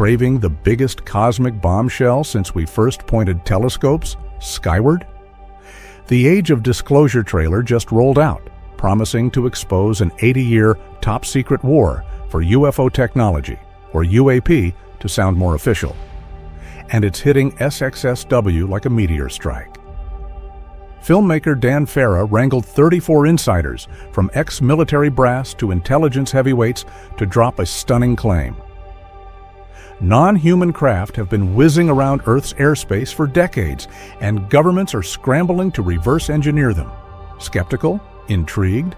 craving the biggest cosmic bombshell since we first pointed telescopes skyward? The Age of Disclosure trailer just rolled out, promising to expose an 80-year top-secret war for UFO technology, or UAP to sound more official. And it's hitting SXSW like a meteor strike. Filmmaker Dan Farah wrangled 34 insiders, from ex-military brass to intelligence heavyweights, to drop a stunning claim. Non-human craft have been whizzing around Earth's airspace for decades, and governments are scrambling to reverse engineer them. Skeptical? Intrigued?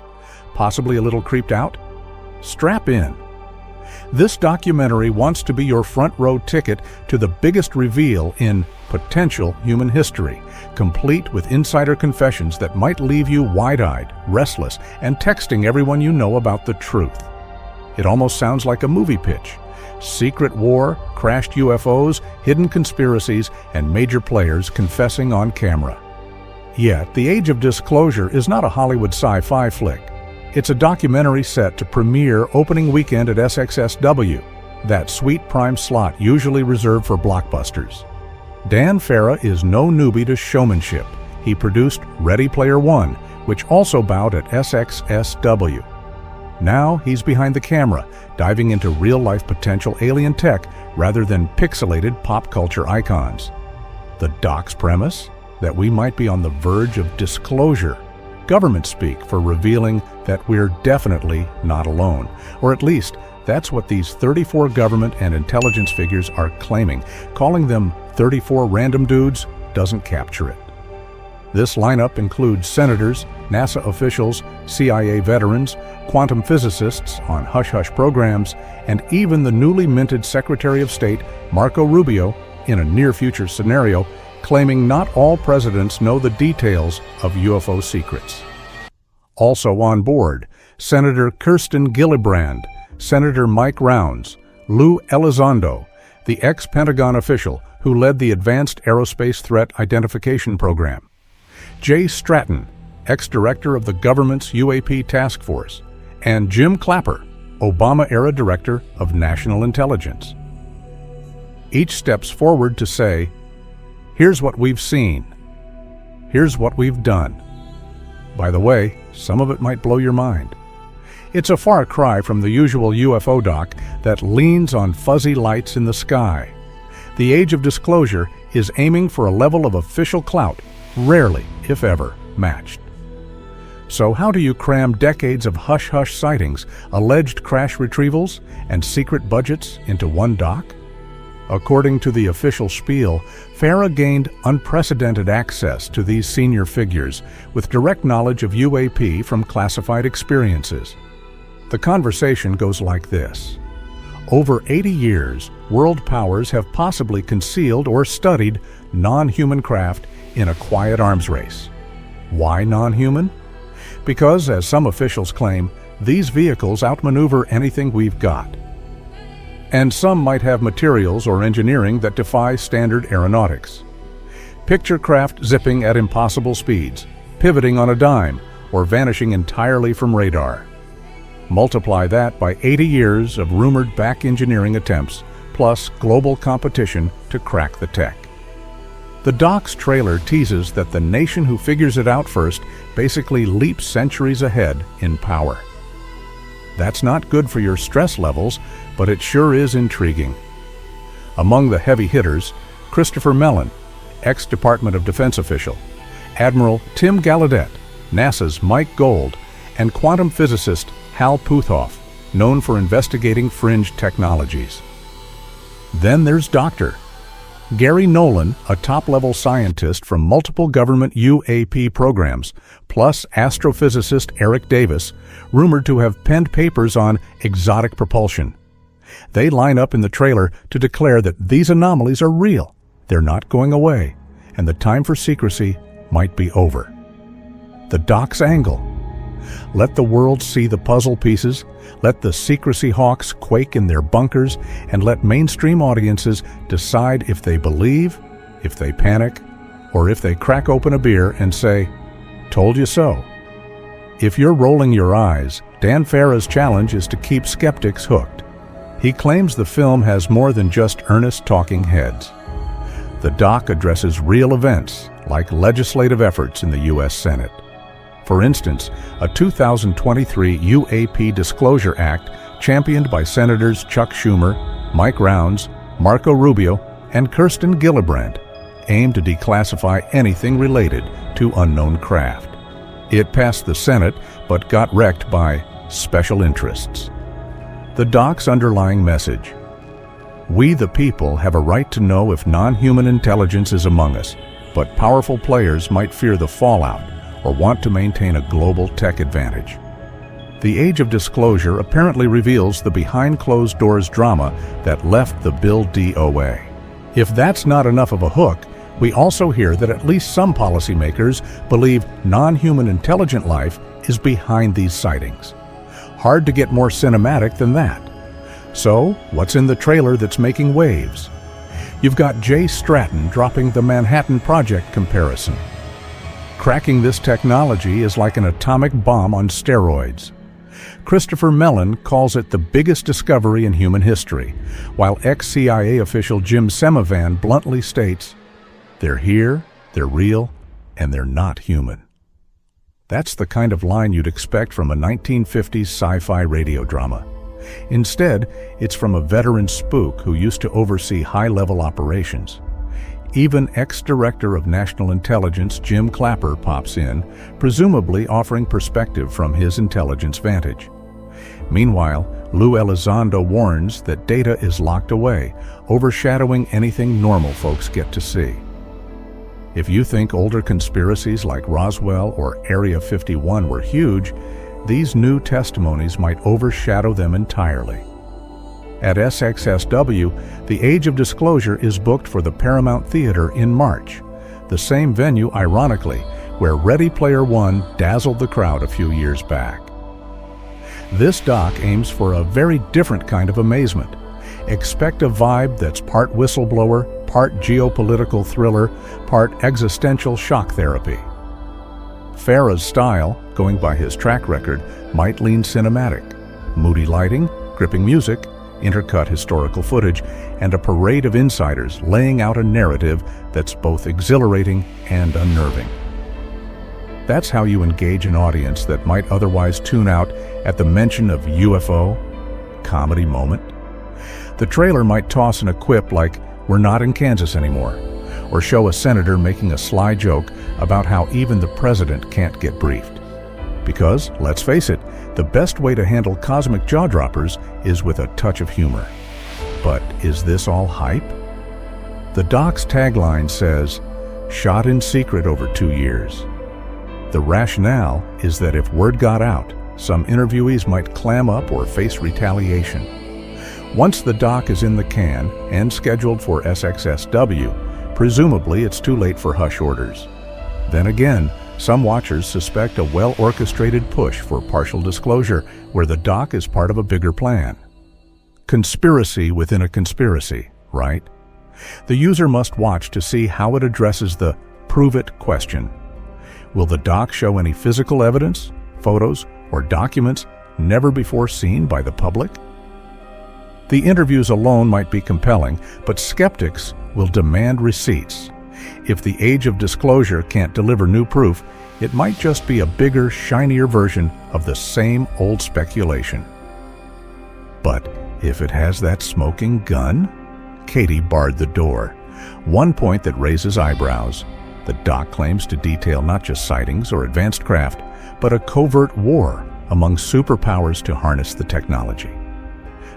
Possibly a little creeped out? Strap in. This documentary wants to be your front row ticket to the biggest reveal in potential human history, complete with insider confessions that might leave you wide-eyed, restless, and texting everyone you know about the truth. It almost sounds like a movie pitch. Secret war, crashed UFOs, hidden conspiracies, and major players confessing on camera. Yet, The Age of Disclosure is not a Hollywood sci-fi flick. It's a documentary set to premiere opening weekend at SXSW, that sweet prime slot usually reserved for blockbusters. Dan Farah is no newbie to showmanship. He produced Ready Player One, which also bowed at SXSW. Now he's behind the camera, diving into real-life potential alien tech rather than pixelated pop culture icons. The doc's premise? That we might be on the verge of disclosure. Government speak for revealing that we're definitely not alone. Or at least, that's what these 34 government and intelligence figures are claiming. Calling them 34 random dudes doesn't capture it. This lineup includes senators, NASA officials, CIA veterans, quantum physicists on hush-hush programs, and even the newly minted Secretary of State, Marco Rubio, in a near-future scenario, claiming not all presidents know the details of UFO secrets. Also on board, Senator Kirsten Gillibrand, Senator Mike Rounds, Lou Elizondo, the ex-Pentagon official who led the Advanced Aerospace Threat Identification Program, Jay Stratton, ex-director of the government's UAP Task Force, and Jim Clapper, Obama-era Director of National Intelligence. Each steps forward to say, here's what we've seen. Here's what we've done. By the way, some of it might blow your mind. It's a far cry from the usual UFO doc that leans on fuzzy lights in the sky. The Age of Disclosure is aiming for a level of official clout rarely, if ever, matched. So how do you cram decades of hush-hush sightings, alleged crash retrievals, and secret budgets into one doc? According to the official spiel, Farah gained unprecedented access to these senior figures with direct knowledge of UAP from classified experiences. The conversation goes like this. Over 80 years, world powers have possibly concealed or studied non-human craft in a quiet arms race. Why non-human? Because, as some officials claim, these vehicles outmaneuver anything we've got. And some might have materials or engineering that defy standard aeronautics. Picture craft zipping at impossible speeds, pivoting on a dime, or vanishing entirely from radar. Multiply that by 80 years of rumored back engineering attempts, plus global competition to crack the tech. The doc's trailer teases that the nation who figures it out first basically leaps centuries ahead in power. That's not good for your stress levels, but it sure is intriguing. Among the heavy hitters, Christopher Mellon, ex-Department of Defense official, Admiral Tim Gallaudet, NASA's Mike Gold, and quantum physicist Hal Puthoff, known for investigating fringe technologies. Then there's Dr. Gary Nolan, a top-level scientist from multiple government UAP programs, plus astrophysicist Eric Davis, rumored to have penned papers on exotic propulsion. They line up in the trailer to declare that these anomalies are real, they're not going away, and the time for secrecy might be over. The doc's angle. Let the world see the puzzle pieces, let the secrecy hawks quake in their bunkers, and let mainstream audiences decide if they believe, if they panic, or if they crack open a beer and say, "Told you so." If you're rolling your eyes, Dan Farah's challenge is to keep skeptics hooked. He claims the film has more than just earnest talking heads. The doc addresses real events, like legislative efforts in the U.S. Senate. For instance, a 2023 UAP Disclosure Act championed by Senators Chuck Schumer, Mike Rounds, Marco Rubio, and Kirsten Gillibrand aimed to declassify anything related to unknown craft. It passed the Senate, but got wrecked by special interests. The doc's underlying message: we the people have a right to know if non-human intelligence is among us, but powerful players might fear the fallout or want to maintain a global tech advantage. The Age of Disclosure apparently reveals the behind-closed-doors drama that left the Bill DOA. If that's not enough of a hook, we also hear that at least some policymakers believe non-human intelligent life is behind these sightings. Hard to get more cinematic than that. So, what's in the trailer that's making waves? You've got Jay Stratton dropping the Manhattan Project comparison. Cracking this technology is like an atomic bomb on steroids. Christopher Mellon calls it the biggest discovery in human history, while ex-CIA official Jim Semivan bluntly states, "They're here, they're real, and they're not human." That's the kind of line you'd expect from a 1950s sci-fi radio drama. Instead, it's from a veteran spook who used to oversee high-level operations. Even ex-Director of National Intelligence Jim Clapper pops in, presumably offering perspective from his intelligence vantage. Meanwhile, Lou Elizondo warns that data is locked away, overshadowing anything normal folks get to see. If you think older conspiracies like Roswell or Area 51 were huge, these new testimonies might overshadow them entirely. At SXSW, the Age of Disclosure is booked for the Paramount Theater in March, the same venue, ironically, where Ready Player One dazzled the crowd a few years back. This doc aims for a very different kind of amazement. Expect a vibe that's part whistleblower, part geopolitical thriller, part existential shock therapy. Farah's style, going by his track record, might lean cinematic. Moody lighting, gripping music, intercut historical footage, and a parade of insiders laying out a narrative that's both exhilarating and unnerving. That's how you engage an audience that might otherwise tune out at the mention of UFO comedy moment. The trailer might toss in a quip like, "We're not in Kansas anymore," or show a senator making a sly joke about how even the president can't get briefed. Because, let's face it, the best way to handle cosmic jaw-droppers is with a touch of humor. But is this all hype? The doc's tagline says, "Shot in secret over 2 years." The rationale is that if word got out, some interviewees might clam up or face retaliation. Once the doc is in the can and scheduled for SXSW, presumably it's too late for hush orders. Then again, some watchers suspect a well-orchestrated push for partial disclosure where the doc is part of a bigger plan. Conspiracy within a conspiracy, right? The user must watch to see how it addresses the "prove it" question. Will the doc show any physical evidence, photos, or documents never before seen by the public? The interviews alone might be compelling, but skeptics will demand receipts. If the Age of Disclosure can't deliver new proof, it might just be a bigger, shinier version of the same old speculation. But if it has that smoking gun? Katie barred the door. One point that raises eyebrows. The doc claims to detail not just sightings or advanced craft, but a covert war among superpowers to harness the technology.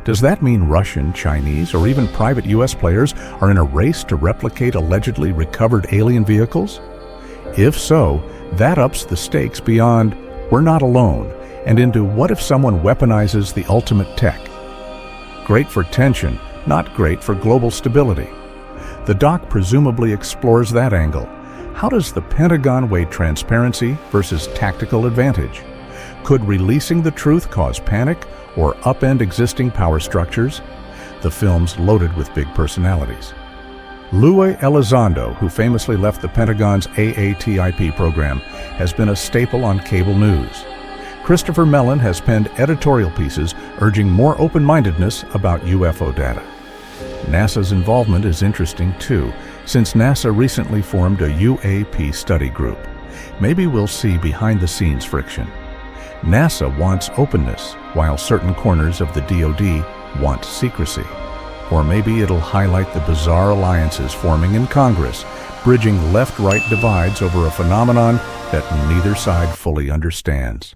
Does that mean Russian, Chinese, or even private U.S. players are in a race to replicate allegedly recovered alien vehicles? If so, that ups the stakes beyond "we're not alone" and into what if someone weaponizes the ultimate tech? Great for tension, not great for global stability. The doc presumably explores that angle. How does the Pentagon weigh transparency versus tactical advantage? Could releasing the truth cause panic or upend existing power structures? The film's loaded with big personalities. Lou Elizondo, who famously left the Pentagon's AATIP program, has been a staple on cable news. Christopher Mellon has penned editorial pieces urging more open-mindedness about UFO data. NASA's involvement is interesting too, since NASA recently formed a UAP study group. Maybe we'll see behind-the-scenes friction. NASA wants openness, while certain corners of the DoD want secrecy. Or maybe it'll highlight the bizarre alliances forming in Congress, bridging left-right divides over a phenomenon that neither side fully understands.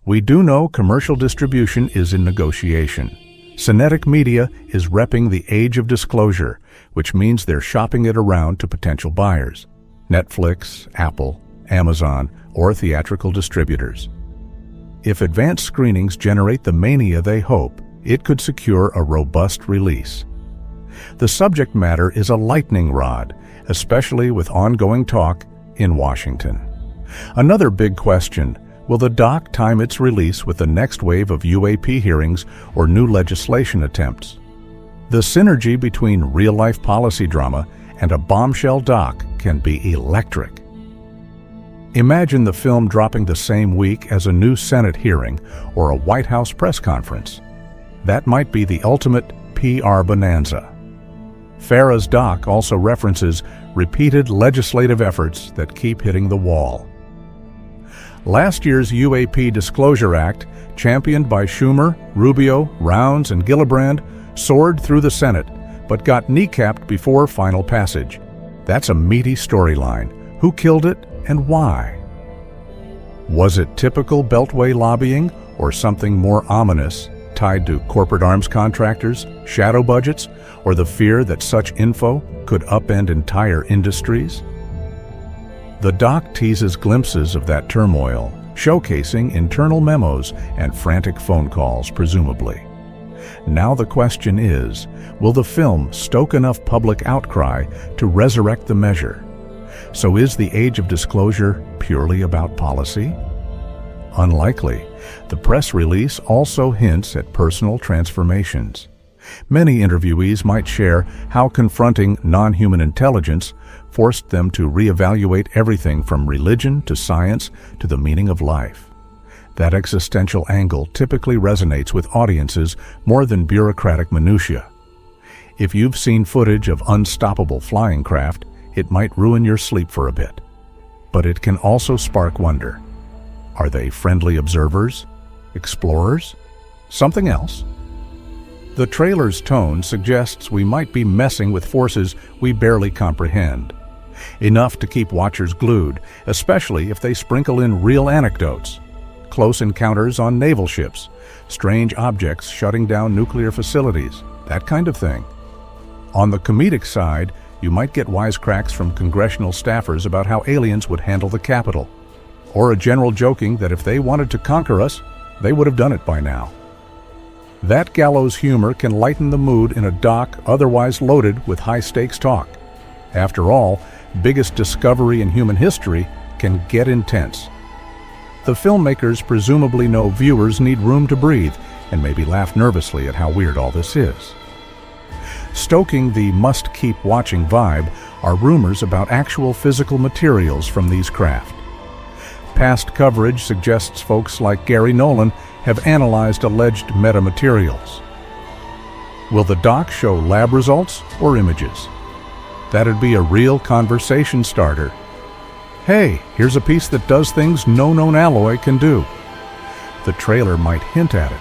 We do know commercial distribution is in negotiation. Cinetic Media is repping the age of disclosure, which means they're shopping it around to potential buyers: Netflix, Apple, Amazon, or theatrical distributors. If advanced screenings generate the mania they hope, it could secure a robust release. The subject matter is a lightning rod, especially with ongoing talk in Washington. Another big question: will the doc time its release with the next wave of UAP hearings or new legislation attempts? The synergy between real-life policy drama and a bombshell doc can be electric. Imagine the film dropping the same week as a new Senate hearing or a White House press conference. That might be the ultimate PR bonanza. Farah's doc also references repeated legislative efforts that keep hitting the wall. Last year's UAP Disclosure Act, championed by Schumer, Rubio, Rounds, and Gillibrand, soared through the Senate, but got kneecapped before final passage. That's a meaty storyline. Who killed it and why? Was it typical Beltway lobbying or something more ominous, tied to corporate arms contractors, shadow budgets, or the fear that such info could upend entire industries? The doc teases glimpses of that turmoil, showcasing internal memos and frantic phone calls, presumably. Now the question is, will the film stoke enough public outcry to resurrect the measure? So is the age of disclosure purely about policy? Unlikely. The press release also hints at personal transformations. Many interviewees might share how confronting non-human intelligence forced them to reevaluate everything from religion to science to the meaning of life. That existential angle typically resonates with audiences more than bureaucratic minutiae. If you've seen footage of unstoppable flying craft, it might ruin your sleep for a bit. But it can also spark wonder. Are they friendly observers? Explorers? Something else? The trailer's tone suggests we might be messing with forces we barely comprehend. Enough to keep watchers glued, especially if they sprinkle in real anecdotes. Close encounters on naval ships, strange objects shutting down nuclear facilities, that kind of thing. On the comedic side, you might get wisecracks from congressional staffers about how aliens would handle the Capitol, or a general joking that if they wanted to conquer us, they would have done it by now. That gallows humor can lighten the mood in a doc otherwise loaded with high-stakes talk. After all, biggest discovery in human history can get intense. The filmmakers presumably know viewers need room to breathe and maybe laugh nervously at how weird all this is. Stoking the must-keep-watching vibe are rumors about actual physical materials from these craft. Past coverage suggests folks like Gary Nolan have analyzed alleged metamaterials. Will the doc show lab results or images? That'd be a real conversation starter. Hey, here's a piece that does things no known alloy can do. The trailer might hint at it.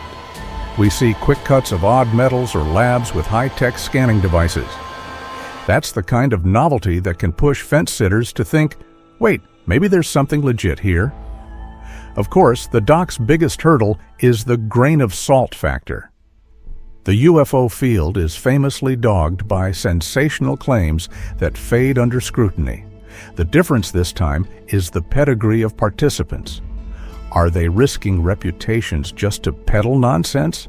We see quick cuts of odd metals or labs with high-tech scanning devices. That's the kind of novelty that can push fence-sitters to think, wait, maybe there's something legit here. Of course, the doc's biggest hurdle is the grain of salt factor. The UFO field is famously dogged by sensational claims that fade under scrutiny. The difference this time is the pedigree of participants. Are they risking reputations just to peddle nonsense?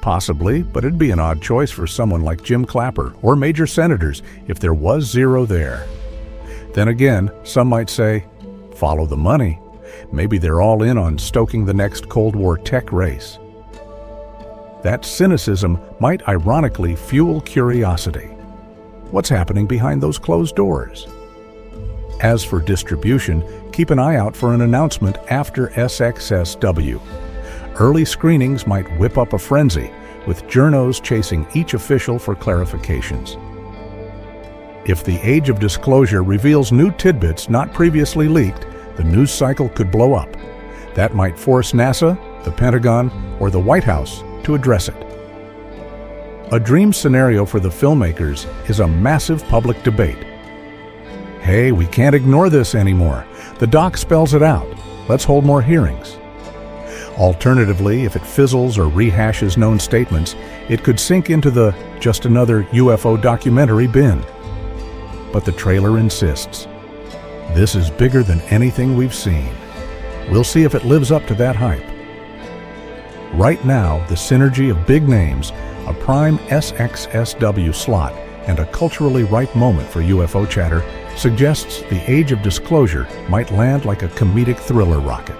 Possibly, but it'd be an odd choice for someone like Jim Clapper or major senators if there was zero there. Then again, some might say, follow the money. Maybe they're all in on stoking the next Cold War tech race. That cynicism might ironically fuel curiosity. What's happening behind those closed doors? As for distribution, keep an eye out for an announcement after SXSW. Early screenings might whip up a frenzy, with journos chasing each official for clarifications. If the age of disclosure reveals new tidbits not previously leaked, the news cycle could blow up. That might force NASA, the Pentagon, or the White House to address it. A dream scenario for the filmmakers is a massive public debate. Hey, we can't ignore this anymore. The doc spells it out. Let's hold more hearings. Alternatively, if it fizzles or rehashes known statements, it could sink into the just another UFO documentary bin. But the trailer insists. This is bigger than anything we've seen. We'll see if it lives up to that hype. Right now, the synergy of big names, a prime SXSW slot, and a culturally ripe moment for UFO chatter suggests the age of disclosure might land like a comedic thriller rocket.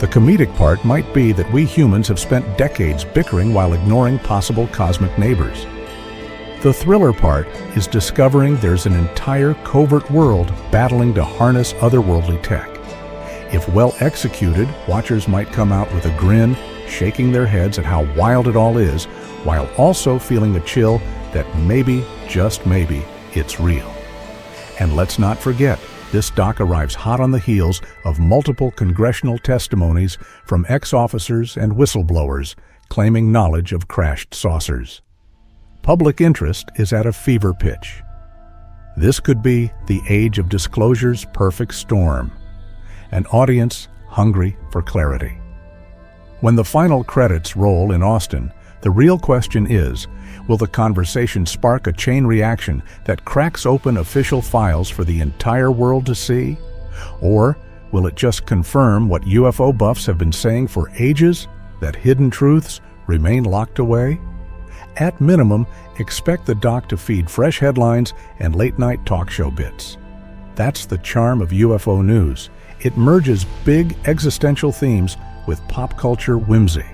The comedic part might be that we humans have spent decades bickering while ignoring possible cosmic neighbors. The thriller part is discovering there's an entire covert world battling to harness otherworldly tech. If well executed, watchers might come out with a grin, shaking their heads at how wild it all is, while also feeling a chill that maybe, just maybe, it's real. And let's not forget, this doc arrives hot on the heels of multiple congressional testimonies from ex-officers and whistleblowers claiming knowledge of crashed saucers. Public interest is at a fever pitch. This could be the age of disclosure's perfect storm, an audience hungry for clarity. When the final credits roll in Austin, the real question is, will the conversation spark a chain reaction that cracks open official files for the entire world to see? Or will it just confirm what UFO buffs have been saying for ages, that hidden truths remain locked away? At minimum, expect the doc to feed fresh headlines and late-night talk show bits. That's the charm of UFO news. It merges big existential themes with pop culture whimsy.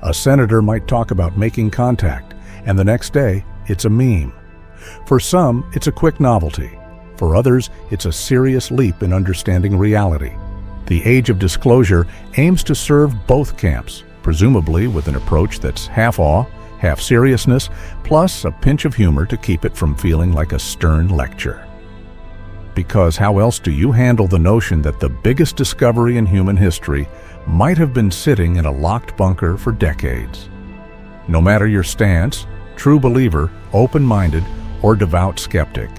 A senator might talk about making contact, and the next day, it's a meme. For some, it's a quick novelty. For others, it's a serious leap in understanding reality. The age of disclosure aims to serve both camps, presumably with an approach that's half awe, half seriousness, plus a pinch of humor to keep it from feeling like a stern lecture. Because how else do you handle the notion that the biggest discovery in human history might have been sitting in a locked bunker for decades? No matter your stance, true believer, open-minded, or devout skeptic,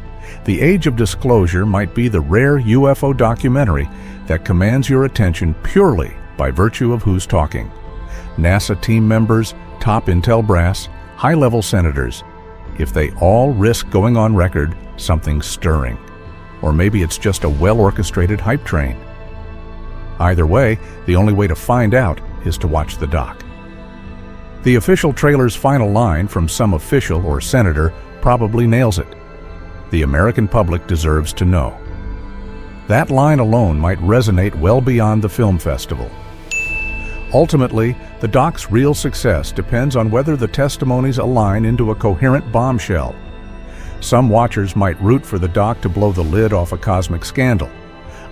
the age of disclosure might be the rare UFO documentary that commands your attention purely by virtue of who's talking. NASA team members, top intel brass, high-level senators. If they all risk going on record, something's stirring. Or maybe it's just a well-orchestrated hype train. Either way, the only way to find out is to watch the doc. The official trailer's final line from some official or senator probably nails it. The American public deserves to know. That line alone might resonate well beyond the film festival. Ultimately, the doc's real success depends on whether the testimonies align into a coherent bombshell. Some watchers might root for the doc to blow the lid off a cosmic scandal.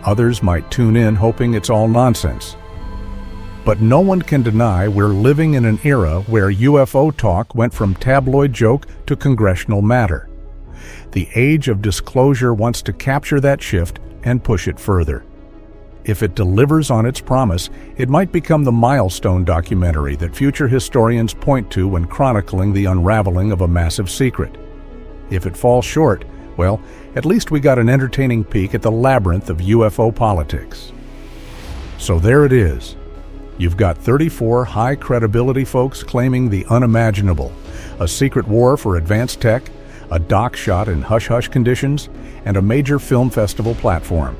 Others might tune in hoping it's all nonsense. But no one can deny we're living in an era where UFO talk went from tabloid joke to congressional matter. The age of disclosure wants to capture that shift and push it further. If it delivers on its promise, it might become the milestone documentary that future historians point to when chronicling the unraveling of a massive secret. If it falls short, well, at least we got an entertaining peek at the labyrinth of UFO politics. So there it is. You've got 34 high-credibility folks claiming the unimaginable, a secret war for advanced tech, a doc shot in hush-hush conditions, and a major film festival platform.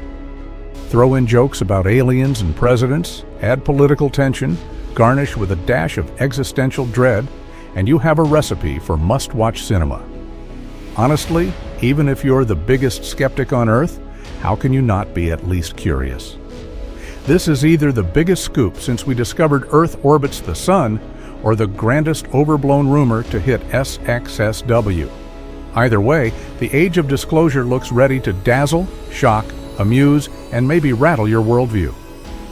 Throw in jokes about aliens and presidents, add political tension, garnish with a dash of existential dread, and you have a recipe for must-watch cinema. Honestly, even if you're the biggest skeptic on Earth, how can you not be at least curious? This is either the biggest scoop since we discovered Earth orbits the Sun, or the grandest overblown rumor to hit SXSW. Either way, the age of disclosure looks ready to dazzle, shock, amuse, and maybe rattle your worldview.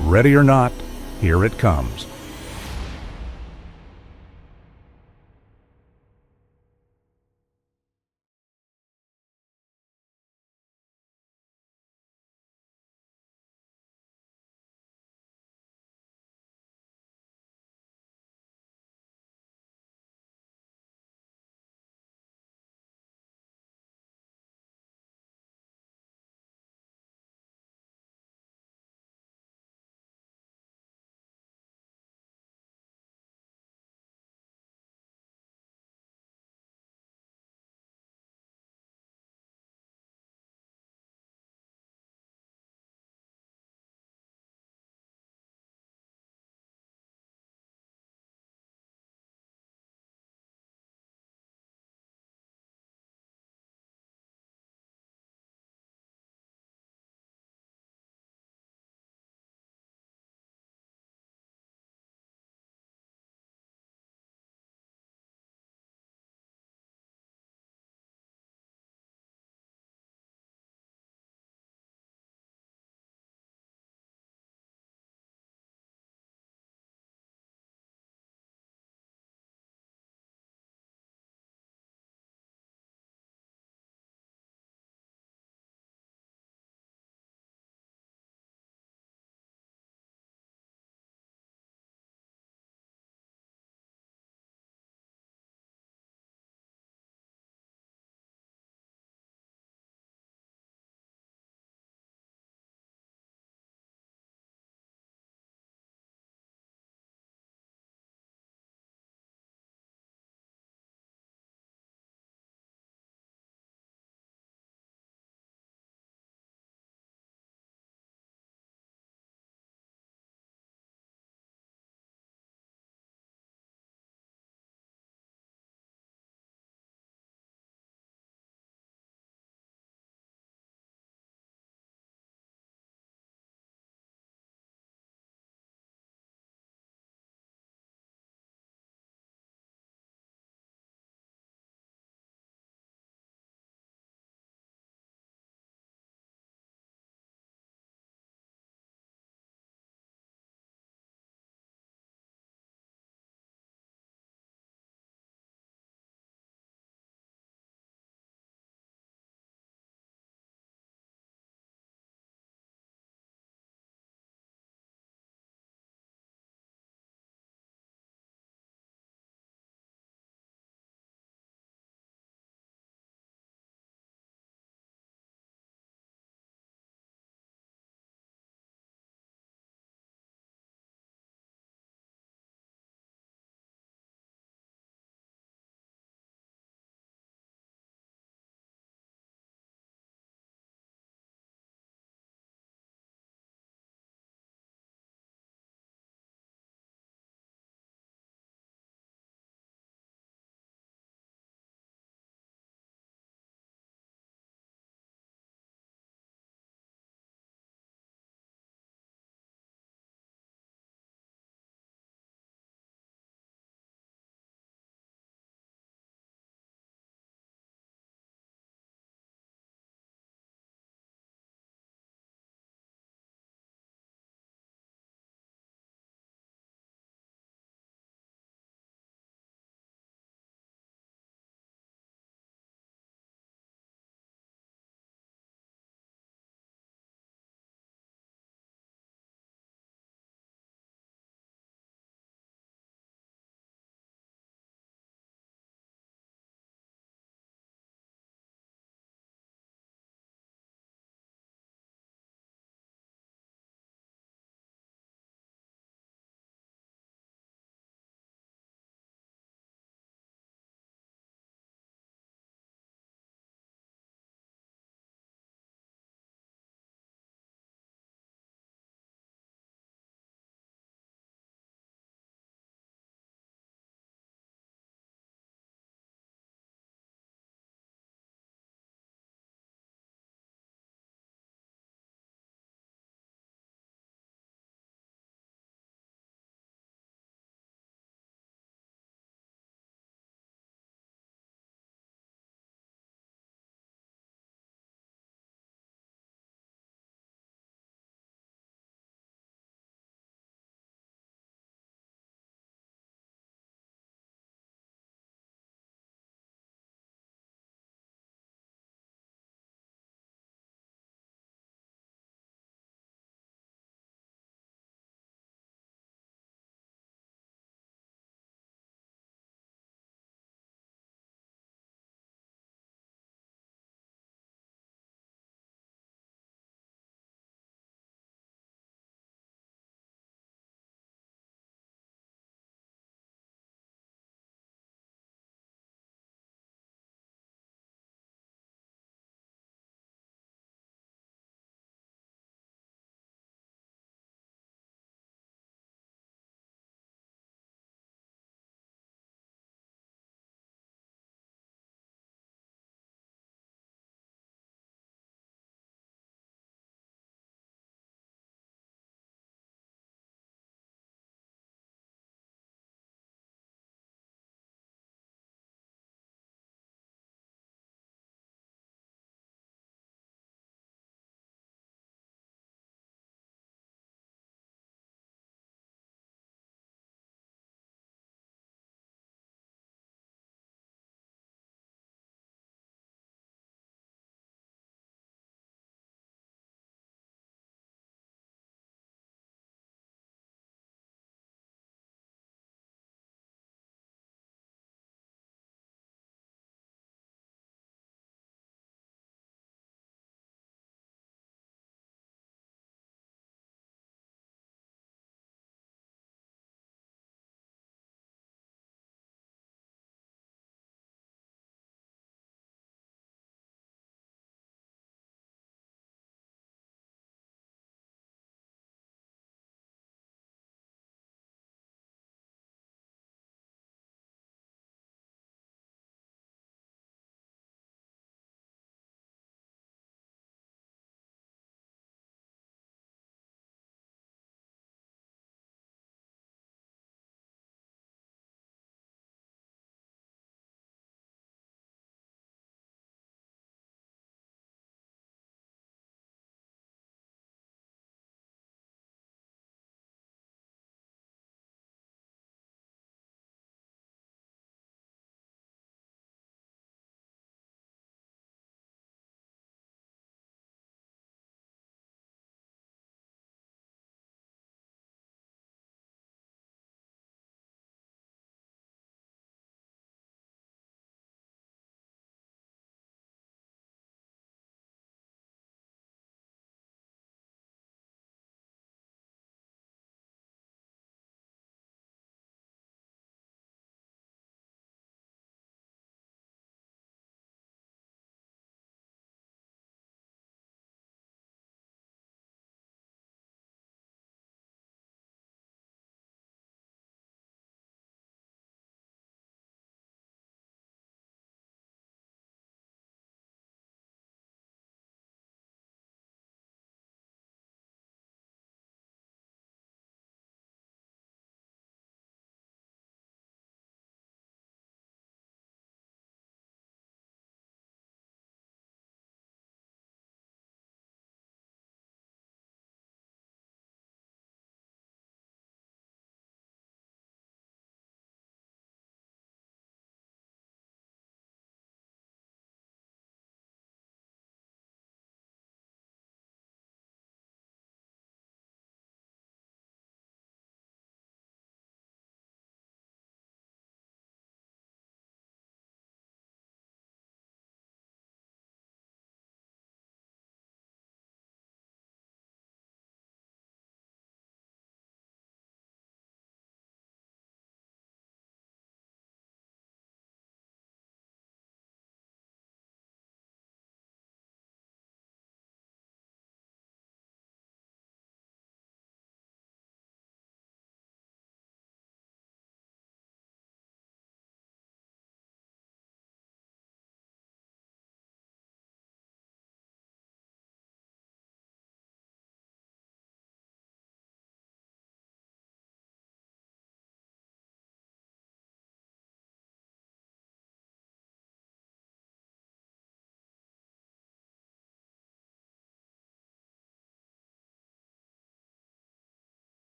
Ready or not, here it comes.